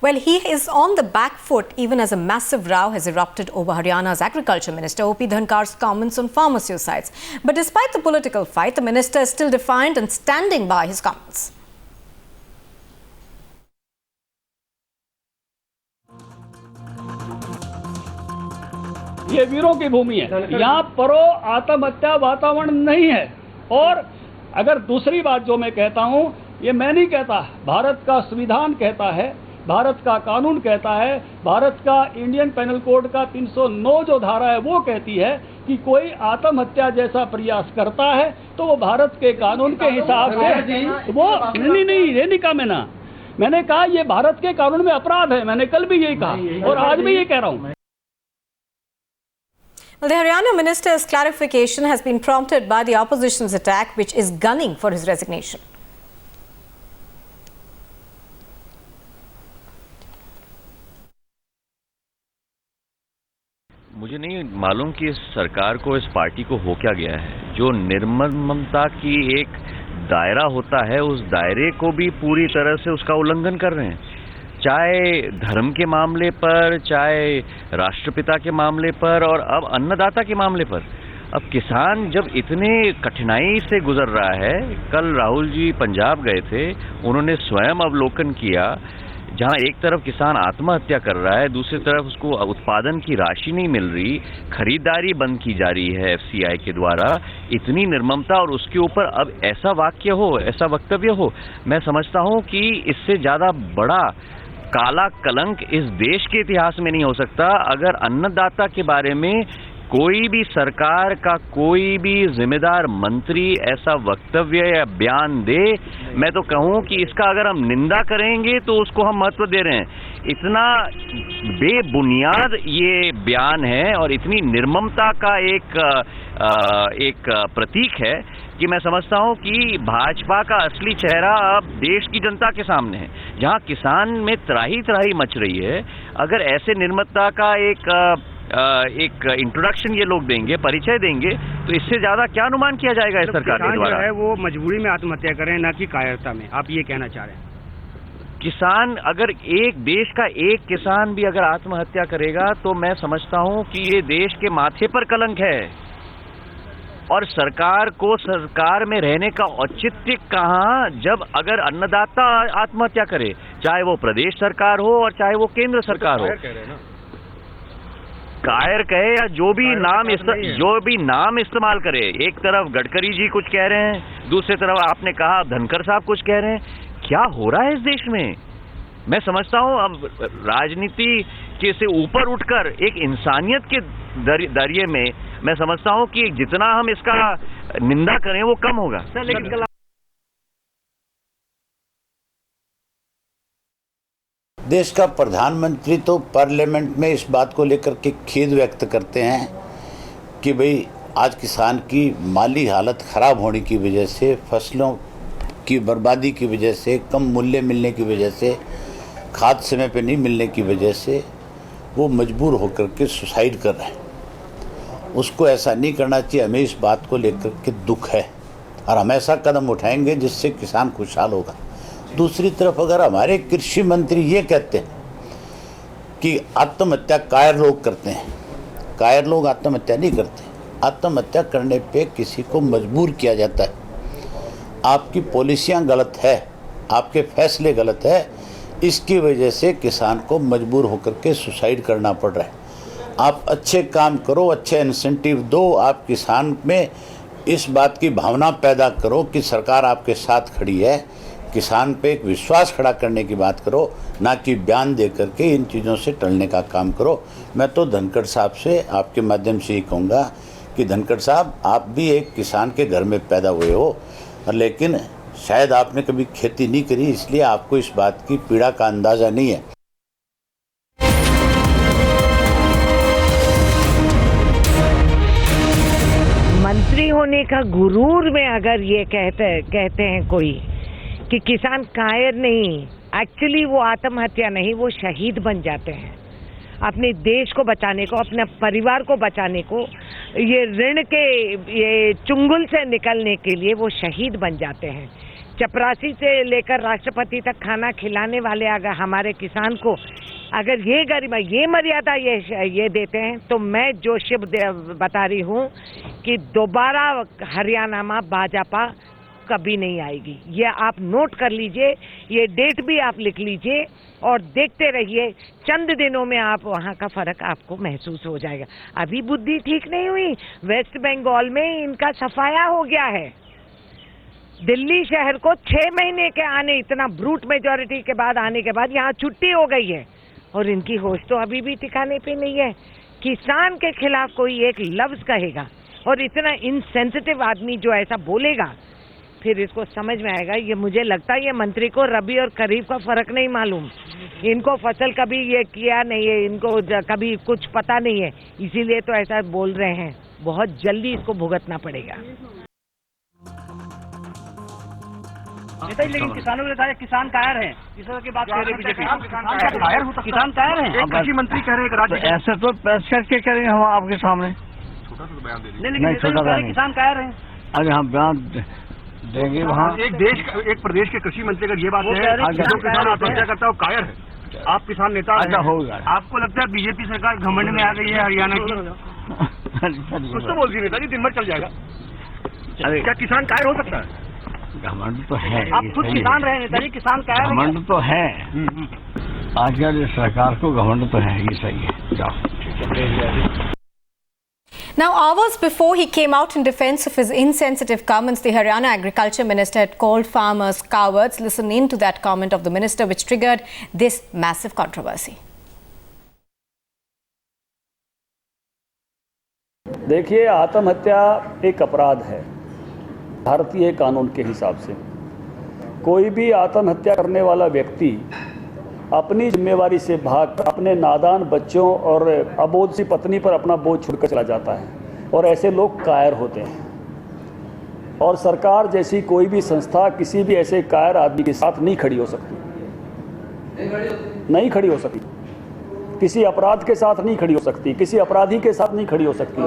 Well, he is on the back foot even as a massive row has erupted over Haryana's Agriculture Minister O.P. Dhankar's comments on farmer suicides. But despite the political fight, the minister is still defiant and standing by his comments. ये वीरों की भूमि है, यहाँ परो आत्महत्या वातावरण नहीं है। और अगर दूसरी बात जो मैं कहता हूँ, ये मैं नहीं कहता, भारत का संविधान कहता है, भारत का कानून कहता है, भारत का इंडियन पेनल कोड का 309 जो धारा है वो कहती है कि कोई आत्महत्या जैसा प्रयास करता है तो वो भारत के कानून के हिसाब से वो नहीं ये नहीं कहा मैंने कहा ये भारत के कानून में अपराध है। मैंने कल भी यही कहा और आज भी ये कह रहा हूँ। Well, the Haryana minister's clarification has been prompted by the opposition's attack, which is gunning for his resignation. मुझे नहीं मालूम कि इस सरकार को, इस पार्टी को हो क्या गया है। जो निर्ममता की एक दायरा होता है, उस दायरे को भी पूरी तरह से उसका उल्लंघन कर रहे हैं। चाहे धर्म के मामले पर, चाहे राष्ट्रपिता के मामले पर और अब अन्नदाता के मामले पर। अब किसान जब इतने कठिनाई से गुजर रहा है, कल राहुल जी पंजाब गए थे, उन्होंने स्वयं अवलोकन किया, जहां एक तरफ किसान आत्महत्या कर रहा है, दूसरी तरफ उसको उत्पादन की राशि नहीं मिल रही, खरीदारी बंद की जा रही है एफसीआई के द्वारा। इतनी निर्ममता और उसके ऊपर अब ऐसा वाक्य हो, ऐसा वक्तव्य हो, मैं समझता हूं कि इससे ज्यादा बड़ा काला कलंक इस देश के इतिहास में नहीं हो सकता। अगर अन्नदाता के बारे में कोई भी सरकार का कोई भी जिम्मेदार मंत्री ऐसा वक्तव्य या बयान दे, मैं तो कहूं कि इसका अगर हम निंदा करेंगे तो उसको हम महत्व दे रहे हैं। इतना बेबुनियाद ये बयान है और इतनी निर्ममता का एक प्रतीक है कि मैं समझता हूं कि भाजपा का असली चेहरा अब देश की जनता के सामने है, जहां किसान में त्राही त्राही मच रही है। अगर ऐसे निर्ममता का एक इंट्रोडक्शन ये लोग देंगे, परिचय देंगे, तो इससे ज्यादा क्या अनुमान किया जाएगा इस सरकार के द्वारा। है वो मजबूरी में आत्महत्या करें, ना कि कायरता में, आप ये कहना चाह रहे हैं? किसान, अगर एक देश का एक किसान भी अगर आत्महत्या करेगा तो मैं समझता हूं कि ये देश के माथे पर कलंक है। और सरकार को सरकार में रहने का औचित्य कहां, जब अगर अन्नदाता आत्महत्या करे, चाहे वो प्रदेश सरकार हो और चाहे वो केंद्र सरकार हो। कायर कहे या जो भी नाम इस्तेमाल करे। एक तरफ गडकरी जी कुछ कह रहे हैं, दूसरी तरफ आपने कहा धनखड़ साहब कुछ कह रहे हैं। क्या हो रहा है इस देश में? मैं समझता हूं अब राजनीति के से ऊपर उठकर एक इंसानियत के दरिये में मैं समझता हूं कि जितना हम इसका निंदा करें वो कम होगा। लेकिन देश का प्रधानमंत्री तो पार्लियामेंट में इस बात को लेकर के खेद व्यक्त करते हैं कि भाई आज किसान की माली हालत ख़राब होने की वजह से, फसलों की बर्बादी की वजह से, कम मूल्य मिलने की वजह से, खाद समय पे नहीं मिलने की वजह से वो मजबूर होकर के सुसाइड कर रहे हैं। उसको ऐसा नहीं करना चाहिए। हमें इस बात को लेकर के दुख है और हम ऐसा कदम उठाएंगे जिससे किसान खुशहाल होगा। दूसरी तरफ अगर हमारे कृषि मंत्री ये कहते हैं कि आत्महत्या कायर लोग करते हैं, कायर लोग आत्महत्या नहीं करते। आत्महत्या करने पे किसी को मजबूर किया जाता है। आपकी पॉलिसियां गलत है, आपके फैसले गलत है, इसकी वजह से किसान को मजबूर होकर के सुसाइड करना पड़ रहा है। आप अच्छे काम करो, अच्छे इंसेंटिव दो, आप किसान में इस बात की भावना पैदा करो कि सरकार आपके साथ खड़ी है। किसान पे एक विश्वास खड़ा करने की बात करो, ना कि बयान दे करके इन चीज़ों से टलने का काम करो। मैं तो धनखड़ साहब से आपके माध्यम से ही कहूँगा कि धनखड़ साहब, आप भी एक किसान के घर में पैदा हुए हो, लेकिन शायद आपने कभी खेती नहीं करी, इसलिए आपको इस बात की पीड़ा का अंदाज़ा नहीं है। मंत्री होने का गुरूर में अगर ये कहते हैं कोई कि किसान कायर नहीं, एक्चुअली वो आत्महत्या नहीं, वो शहीद बन जाते हैं अपने देश को बचाने को, अपने परिवार को बचाने को, ये ऋण के ये चुंगल से निकलने के लिए वो शहीद बन जाते हैं। चपरासी से लेकर राष्ट्रपति तक खाना खिलाने वाले अगर हमारे किसान को अगर ये गरिमा, ये मर्यादा ये देते हैं, तो मैं जो शुभ बता रही हूँ कि दोबारा हरियाणा में भाजपा कभी नहीं आएगी। ये आप नोट कर लीजिए, ये डेट भी आप लिख लीजिए और देखते रहिए, चंद दिनों में आप वहाँ का फर्क आपको महसूस हो जाएगा। अभी बुद्धि ठीक नहीं हुई, वेस्ट बंगाल में इनका सफाया हो गया है। दिल्ली शहर को 6 महीने के आने, इतना ब्रूट मेजॉरिटी के बाद आने के बाद यहाँ छुट्टी हो गई है और इनकी होश तो अभी भी ठिकाने पे नहीं है। किसान के खिलाफ कोई एक लफ्ज कहेगा और इतना इनसेंसिटिव आदमी जो ऐसा बोलेगा, फिर इसको समझ में आएगा। ये मुझे लगता है ये मंत्री को रबी और खरीफ का फर्क नहीं मालूम, इनको फसल कभी ये किया नहीं है, इनको कभी कुछ पता नहीं है, इसीलिए तो ऐसा बोल रहे हैं। बहुत जल्दी इसको भुगतना पड़ेगा। लेकिन किसानों ने कहा किसान कायर हैं, किसानों की बात कह रहे बीजेपी, किसान कायर हैं। कृषि मंत्री कह रहे हैं राज्य ऐसे तो पेश करके करेंगे हम आपके सामने। नहीं, छोटा बयान, किसान कायर हैं। अरे हम बयान देंगे वहाँ। एक प्रदेश के कृषि मंत्री अगर ये बात है, जो किसान आत्महत्या करता है वो कायर है। आप किसान नेता होगा। आपको लगता है बीजेपी सरकार घमंड में आ गई है हरियाणा की? कुछ तो बोल दी नेताजी, दिन भर चल जाएगा। क्या किसान कायर हो सकता है? घमंड तो है, आप खुद किसान रहे नेताजी, किसान कायर है? घमंड तो है, आजकल सरकार को घमंड तो है, ये सही है। जाओ। Now, hours before he came out in defense of his insensitive comments, the Haryana Agriculture Minister had called farmers cowards. Listen in to that comment of the minister, which triggered this massive controversy. देखिए, आत्महत्या एक अपराध है भारतीय कानून के हिसाब से। कोई भी आत्महत्या करने वाला व्यक्ति अपनी जिम्मेवारी से भाग अपने नादान बच्चों और अबोध सी पत्नी पर अपना बोझ छोड़कर चला जाता है और ऐसे लोग कायर होते हैं। और सरकार जैसी कोई भी संस्था किसी भी ऐसे कायर आदमी के साथ नहीं खड़ी हो सकती, नहीं खड़ी हो सकती, किसी अपराध के साथ नहीं खड़ी हो सकती, किसी अपराधी के साथ नहीं खड़ी हो सकती।